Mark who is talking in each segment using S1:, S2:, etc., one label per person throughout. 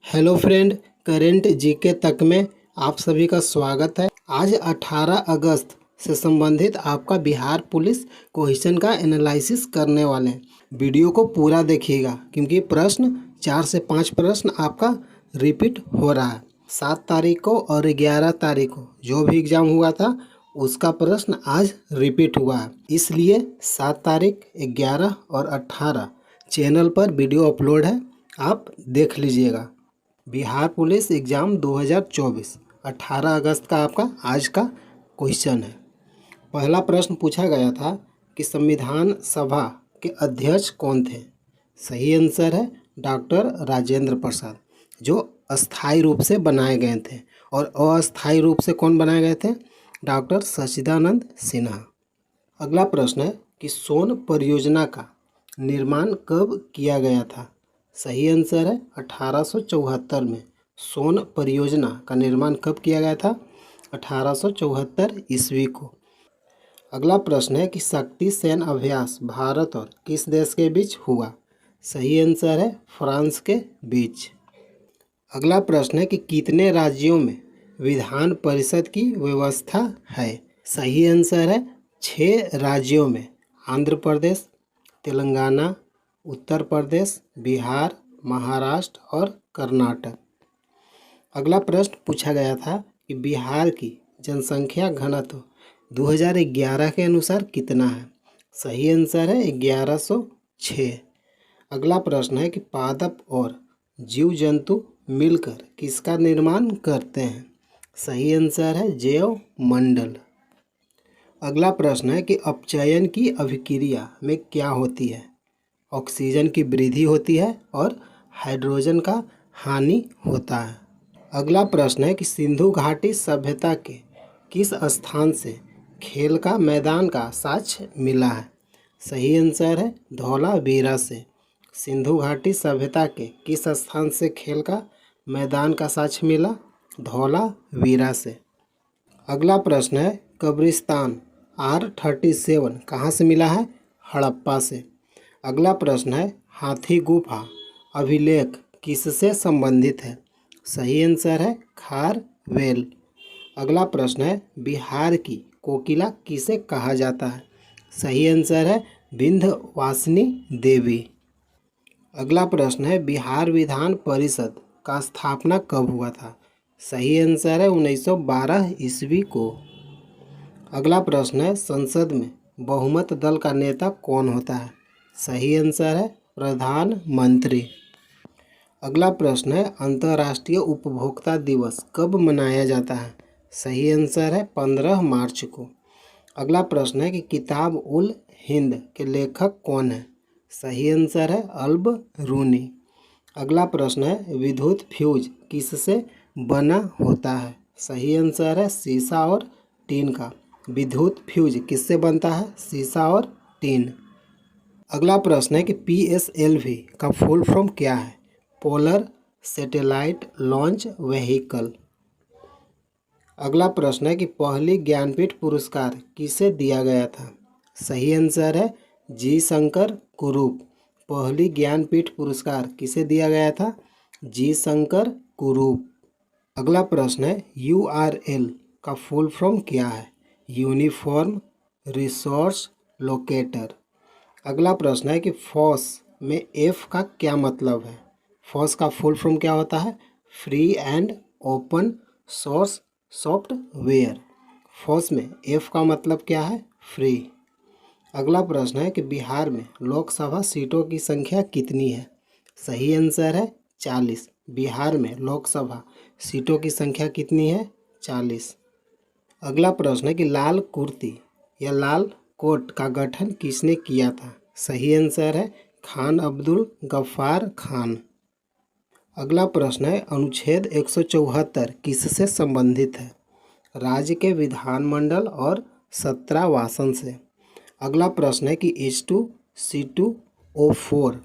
S1: Hello friend, current GK तक में आप सभी का स्वागत है। आज 18 अगस्त से संबंधित आपका बिहार पुलिस क्वेश्चन का एनालिसिस करने वाले हैं। वीडियो को पूरा देखिएगा क्योंकि प्रश्न 4 से 5 प्रश्न आपका रिपीट हो रहा है। 7 तारीख को और 11 तारीख को जो भी एग्ज़ाम हुआ था उसका प्रश्न आज रिपीट हुआ है, इसलिए 7 तारीख, 11 और 18 चैनल पर वीडियो अपलोड है, आप देख लीजिएगा। बिहार पुलिस एग्ज़ाम 2024 18 अगस्त का आपका आज का क्वेश्चन है। पहला प्रश्न पूछा गया था कि संविधान सभा के अध्यक्ष कौन थे। सही आंसर है डॉक्टर राजेंद्र प्रसाद, जो अस्थायी रूप से बनाए गए थे। और अस्थायी रूप से कौन बनाए गए थे? डॉक्टर सच्चिदानंद सिन्हा। अगला प्रश्न है कि सोन परियोजना का निर्माण कब किया गया था। सही आंसर है 1874 में सोन परियोजना का निर्माण कब किया गया था? 1874 ईस्वी को। अगला प्रश्न है कि शक्ति सेन अभ्यास भारत और किस देश के बीच हुआ। सही आंसर है फ्रांस के बीच। अगला प्रश्न है कि कितने राज्यों में विधान परिषद की व्यवस्था है। सही आंसर है 6 राज्यों में, आंध्र प्रदेश, तेलंगाना, उत्तर प्रदेश, बिहार, महाराष्ट्र और कर्नाटक। अगला प्रश्न पूछा गया था कि बिहार की जनसंख्या घनत्व 2011 के अनुसार कितना है। सही आंसर है 1106। अगला प्रश्न है कि पादप और जीव जंतु मिलकर किसका निर्माण करते हैं। सही आंसर है जैव मंडल। अगला प्रश्न है कि अपचयन की अभिक्रिया में क्या होती है। ऑक्सीजन की वृद्धि होती है और हाइड्रोजन का हानि होता है। अगला प्रश्न है कि सिंधु घाटी सभ्यता के किस स्थान से खेल का मैदान का साक्ष्य मिला है। सही आंसर है धौलावीरा से। सिंधु घाटी सभ्यता के किस स्थान से खेल का मैदान का साक्ष्य मिला? धौलावीरा से। अगला प्रश्न है कब्रिस्तान R37 कहाँ से मिला है? हड़प्पा से। अगला प्रश्न है हाथी गुफा अभिलेख किससे संबंधित है। सही आंसर है खारवेल। अगला प्रश्न है बिहार की कोकिला किसे कहा जाता है। सही आंसर है विंध्यवासिनी देवी। अगला प्रश्न है बिहार विधान परिषद का स्थापना कब हुआ था। सही आंसर है 1912 ईस्वी को। अगला प्रश्न है संसद में बहुमत दल का नेता कौन होता है। सही आंसर है प्रधानमंत्री। अगला प्रश्न है अंतर्राष्ट्रीय उपभोक्ता दिवस कब मनाया जाता है। सही आंसर है 15 मार्च को। अगला प्रश्न है कि किताब उल हिंद के लेखक कौन है। सही आंसर है अल्ब रूनी। अगला प्रश्न है विद्युत फ्यूज किससे बना होता है। सही आंसर है शीशा और टीन का। विद्युत फ्यूज किससे बनता है? शीशा और टीन। अगला प्रश्न है कि PSLV का फुल फॉर्म क्या है। Polar satellite launch vehicle. अगला प्रश्न है कि पहली ज्ञानपीठ पुरस्कार किसे दिया गया था। सही आंसर है जी शंकर कुरूप। पहली ज्ञानपीठ पुरस्कार किसे दिया गया था? जी शंकर कुरूप। अगला प्रश्न है URL का फुल फॉर्म क्या है। Uniform resource locator. अगला प्रश्न है कि फॉस में F का क्या मतलब है। फॉस का फुल फॉर्म क्या होता है? Free and open source software. FOSS में F का मतलब क्या है? फ्री। अगला प्रश्न है कि बिहार में लोकसभा सीटों की संख्या कितनी है। सही आंसर है 40। बिहार में लोकसभा सीटों की संख्या कितनी है? 40। अगला प्रश्न है कि लाल कुर्ती या लाल कोट का गठन किसने किया था। सही आंसर है खान अब्दुल गफ्फार खान। अगला प्रश्न है अनुच्छेद 174 किससे संबंधित है। राज्य के विधानमंडल और 17 वासन से। अगला प्रश्न है कि H2C2O4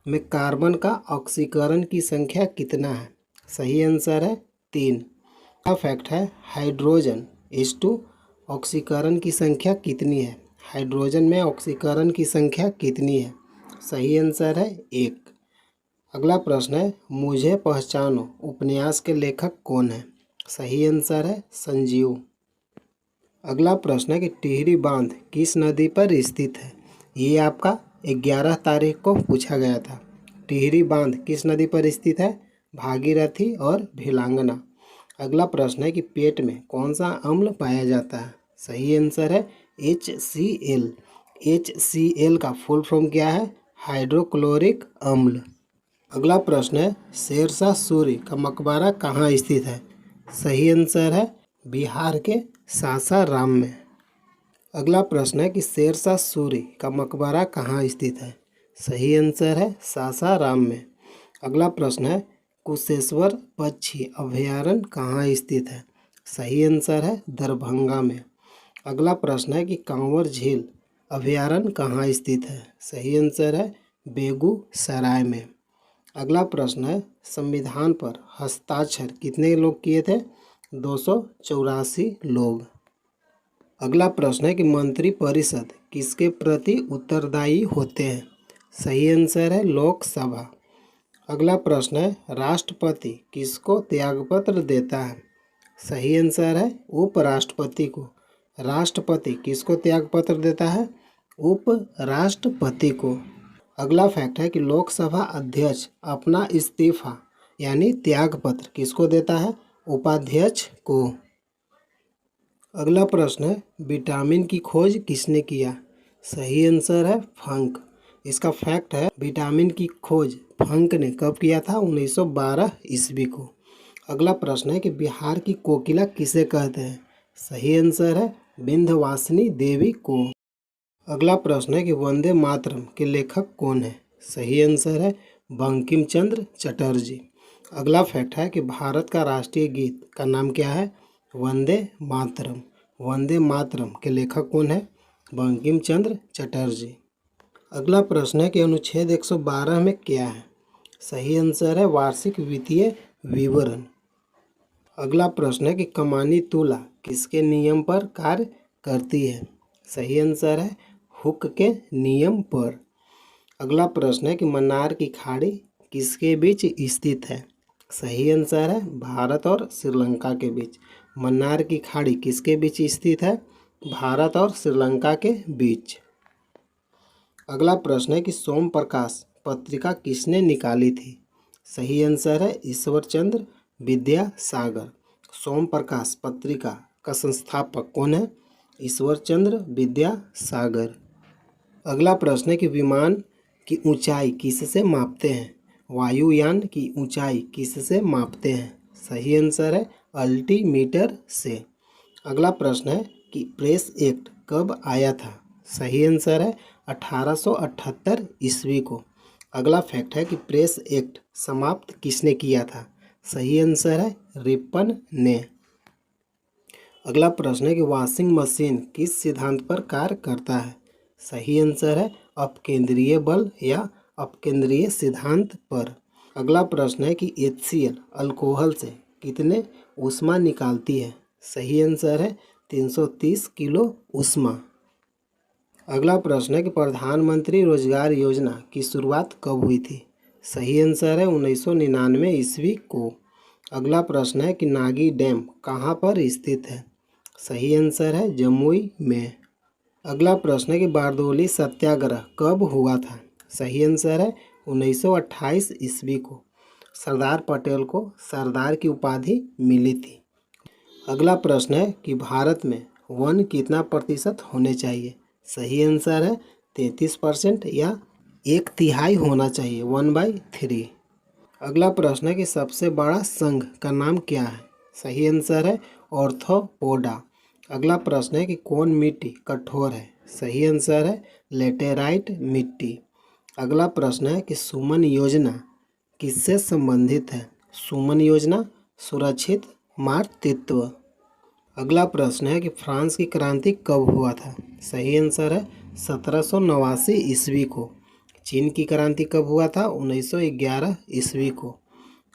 S1: में कार्बन का ऑक्सीकरण की संख्या कितना है। सही आंसर है 3। का फैक्ट है हाइड्रोजन H2 ऑक्सीकरण की संख्या कितनी है। हाइड्रोजन में ऑक्सीकरण की संख्या कितनी है? सही आंसर है 1। अगला प्रश्न है मुझे पहचानो उपन्यास के लेखक कौन है? सही आंसर है संजीव। अगला प्रश्न है कि टिहरी बांध किस नदी पर स्थित है? ये आपका 11 तारीख को पूछा गया था। टिहरी बांध किस नदी पर स्थित है? भागीरथी और भिलांगना। अगला प्रश्न है कि पेट में कौन सा अम्ल पाया जाता है? सही आंसर है HCl। HCl का फुल फॉर्म क्या है? हाइड्रोक्लोरिक अम्ल। अगला प्रश्न है शेरशाह सूरी का मकबरा कहाँ स्थित है? सही आंसर है बिहार के सासाराम में। अगला प्रश्न है कि शेरशाह सूरी का मकबरा कहाँ स्थित है? सही आंसर है सासाराम में। अगला प्रश्न है कुशेश्वर पक्षी अभयारण्य कहाँ स्थित है? सही आंसर है दरभंगा में। अगला प्रश्न है कि कांवर झील अभयारण्य कहाँ स्थित है? सही आंसर है बेगूसराय में। अगला प्रश्न है संविधान पर हस्ताक्षर कितने लोग किए थे? 284 लोग। अगला प्रश्न है कि मंत्रिपरिषद किसके प्रति उत्तरदायी होते हैं? सही आंसर है लोकसभा। अगला प्रश्न है राष्ट्रपति किसको त्यागपत्र देता है? सही आंसर है उपराष्ट्रपति को। राष्ट्रपति किसको त्यागपत्र देता है? उपराष्ट्रपति को। अगला फैक्ट है कि लोकसभा अध्यक्ष अपना इस्तीफा यानी त्यागपत्र किसको देता है? उपाध्यक्ष को। अगला प्रश्न है विटामिन की खोज किसने किया? सही आंसर है फंक। इसका फैक्ट है विटामिन की खोज फंक ने कब किया था? 1912 ईस्वी को। अगला प्रश्न है कि बिहार की कोकिला किसे कहते हैं? सही आंसर है विंध्यवासिनी देवी को। अगला प्रश्न है कि वंदे मातरम के लेखक कौन है? सही आंसर है बंकिम चंद्र चटर्जी। अगला फैक्ट है कि भारत का राष्ट्रीय गीत का नाम क्या है? वंदे मातरम। वंदे मातरम के लेखक कौन है? बंकिम चंद्र चटर्जी। अगला प्रश्न है कि अनुच्छेद 112 में क्या है? सही आंसर है वार्षिक वित्तीय विवरण। अगला प्रश्न है कि कमानी तुला किसके नियम पर कार्य करती है? सही आंसर है हुक के नियम पर। अगला प्रश्न है कि मन्नार की खाड़ी किसके बीच स्थित है? सही आंसर है भारत और श्रीलंका के बीच। मन्नार की खाड़ी किसके बीच स्थित है? भारत और श्रीलंका के बीच। अगला प्रश्न है कि सोम प्रकाश पत्रिका किसने निकाली थी? सही आंसर है ईश्वरचंद्र विद्यासागर। सोम प्रकाश पत्रिका का संस्थापक कौन है? ईश्वरचंद्र विद्यासागर। अगला प्रश्न है कि विमान की ऊंचाई किससे मापते हैं? वायुयान की ऊंचाई किससे मापते हैं? सही आंसर है अल्टीमीटर से। अगला प्रश्न है कि प्रेस एक्ट कब आया था? सही आंसर है 1878 ईस्वी को। अगला फैक्ट है कि प्रेस एक्ट समाप्त किसने किया था? सही आंसर है रिपन ने। अगला प्रश्न है कि वॉशिंग मशीन किस सिद्धांत पर कार्य करता है? सही आंसर है अपकेंद्रीय बल या अपकेंद्रीय सिद्धांत पर। अगला प्रश्न है कि HCl अल्कोहल से कितने ऊष्मा निकालती है? सही आंसर है 330 किलो ऊष्मा। अगला प्रश्न है कि प्रधानमंत्री रोजगार योजना की शुरुआत कब हुई थी? सही आंसर है 1999 ईस्वी को। अगला प्रश्न है कि नागी डैम कहाँ पर स्थित है? सही आंसर है जमुई में। अगला प्रश्न है कि बारदोली सत्याग्रह कब हुआ था? सही आंसर है 1928 ईस्वी को। सरदार पटेल को सरदार की उपाधि मिली थी। अगला प्रश्न है कि भारत में वन कितना प्रतिशत होने चाहिए? सही आंसर है 33% या 1/3 होना चाहिए 1/3। अगला प्रश्न है कि सबसे बड़ा संघ का नाम क्या है? सही आंसर है ऑर्थोपोडा। अगला प्रश्न है कि कौन मिट्टी कठोर है? सही आंसर है लेटेराइट मिट्टी। अगला प्रश्न है कि सुमन योजना किससे संबंधित है? सुमन योजना सुरक्षित मातृत्व। अगला प्रश्न है कि फ्रांस की क्रांति कब हुआ था? सही आंसर है 1789 ईस्वी को। चीन की क्रांति कब हुआ था? 1911 ईस्वी को।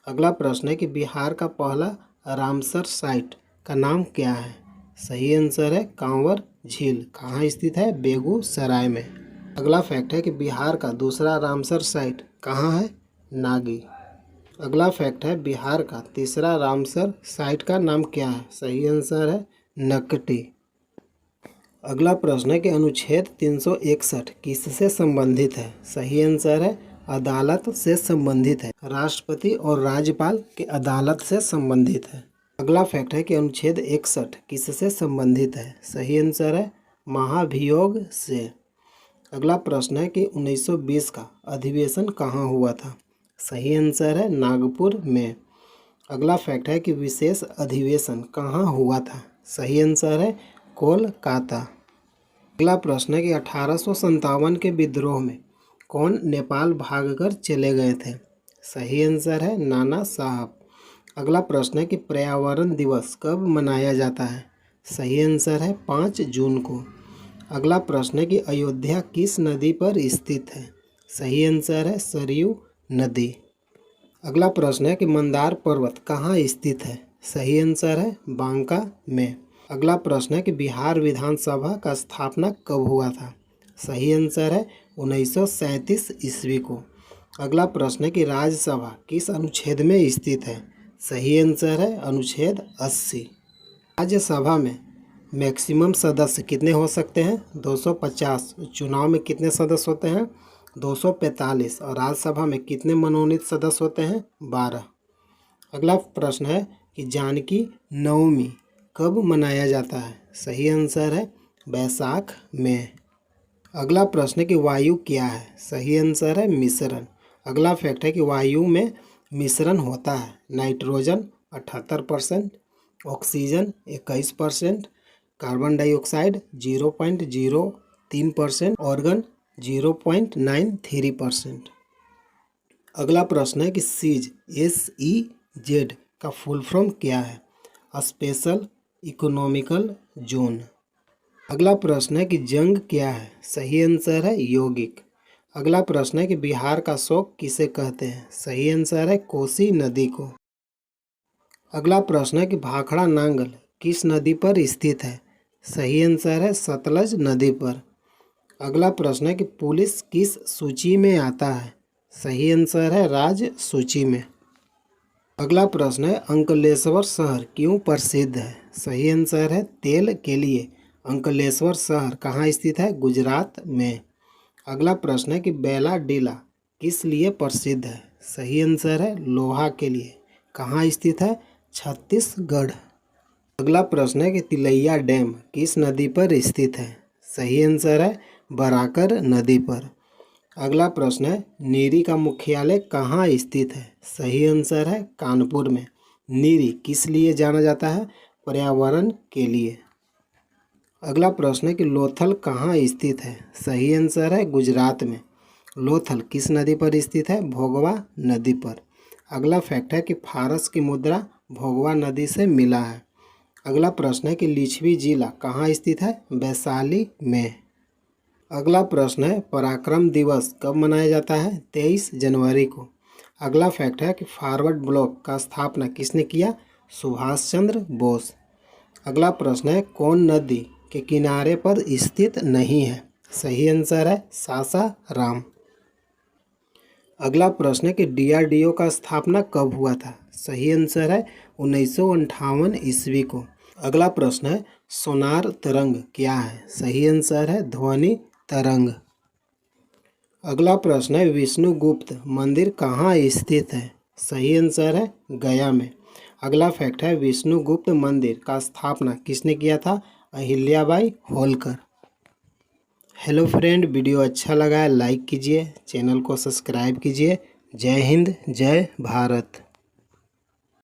S1: अगला प्रश्न है कि बिहार का पहला रामसर साइट का नाम क्या है? सही आंसर है कांवर झील। कहाँ स्थित है? बेगूसराय में। अगला फैक्ट है कि बिहार का दूसरा रामसर साइट कहाँ है? नागी। अगला फैक्ट है बिहार का तीसरा रामसर साइट का नाम क्या है? सही आंसर है नकटी। अगला प्रश्न है कि अनुच्छेद 361 किससे संबंधित है? सही आंसर है अदालत से संबंधित है। राष्ट्रपति और राज्यपाल के अदालत से संबंधित है। अगला फैक्ट है कि अनुच्छेद 61 किससे संबंधित है? सही आंसर है महाभियोग से। अगला प्रश्न है कि 1920 का अधिवेशन कहाँ हुआ था? सही आंसर है नागपुर में। अगला फैक्ट है कि विशेष अधिवेशन कहाँ हुआ था? सही आंसर है कोलकाता। अगला प्रश्न है कि 1857 के विद्रोह में कौन नेपाल भागकर चले गए थे? सही आंसर है नाना साहब। अगला प्रश्न है कि पर्यावरण दिवस कब मनाया जाता है? सही आंसर है 5 जून को। अगला प्रश्न है कि अयोध्या किस नदी पर स्थित है? सही आंसर है सरयू नदी। अगला प्रश्न है कि मंदार पर्वत कहाँ स्थित है? सही आंसर है बांका में। अगला प्रश्न है कि बिहार विधानसभा का स्थापना कब हुआ था? सही आंसर है 1937 ईस्वी को। अगला प्रश्न है कि राज्यसभा किस अनुच्छेद में स्थित है? सही आंसर है अनुच्छेद 80। राज्यसभा में मैक्सिमम सदस्य कितने हो सकते हैं? 250। चुनाव में कितने सदस्य होते हैं? 245। और राज्यसभा में कितने मनोनीत सदस्य होते हैं? 12। अगला प्रश्न है कि जानकी नवमी कब मनाया जाता है? सही आंसर है बैसाख में। अगला प्रश्न है कि वायु क्या है? सही आंसर है मिश्रण। अगला फैक्ट है कि वायु में मिश्रण होता है nitrogen 78%, oxygen 21%, carbon dioxide 0.03%, organ 0.93%। अगला प्रश्न है कि सीज SEZ का फुल फॉर्म क्या है? Special economical zone. अगला प्रश्न है कि जंग क्या है? सही आंसर है यौगिक। अगला प्रश्न है कि बिहार का शोक किसे कहते हैं? सही आंसर है कोसी नदी को। अगला प्रश्न है कि भाखड़ा नांगल किस नदी पर स्थित है? सही आंसर है सतलज नदी पर। अगला प्रश्न है कि पुलिस किस सूची में आता है? सही आंसर है राज्य सूची में। अगला प्रश्न है अंकलेश्वर शहर क्यों प्रसिद्ध है? सही आंसर है तेल के लिए। अंकलेश्वर शहर कहाँ स्थित है? गुजरात में। अगला प्रश्न है कि बैला डीला किस लिए प्रसिद्ध है? सही आंसर है लोहा के लिए। कहाँ स्थित है? छत्तीसगढ़। अगला प्रश्न है कि तिलैया डैम किस नदी पर स्थित है? सही आंसर है बराकर नदी पर। अगला प्रश्न है नीरी का मुख्यालय कहाँ स्थित है? सही आंसर है कानपुर में। नीरी किस लिए जाना जाता है? पर्यावरण के लिए। अगला प्रश्न है कि लोथल कहाँ स्थित है? सही आंसर है गुजरात में। लोथल किस नदी पर स्थित है? भोगवा नदी पर। अगला फैक्ट है कि फारस की मुद्रा भोगवा नदी से मिला है। अगला प्रश्न है कि लिच्छवी जिला कहाँ स्थित है? वैशाली में। अगला प्रश्न है पराक्रम दिवस कब मनाया जाता है? 23 जनवरी को। अगला फैक्ट है कि फॉरवर्ड ब्लॉक का स्थापना किसने किया? सुभाष चंद्र बोस। अगला प्रश्न है कौन नदी के किनारे पर स्थित नहीं है? सही आंसर है सासाराम। अगला प्रश्न है कि DRDO का स्थापना कब हुआ था? सही आंसर है 1958 ईस्वी को। अगला प्रश्न है सोनार तरंग क्या है? सही आंसर है ध्वनि तरंग। अगला प्रश्न है विष्णुगुप्त मंदिर कहाँ स्थित है? सही आंसर है गया में। अगला फैक्ट है विष्णुगुप्त मंदिर का स्थापना किसने किया था? Ahilyabai Holkar. Hello friend, video अच्छा लगा है लाइक कीजिए, चैनल को सब्सक्राइब कीजिए। जय हिंद, जय भारत।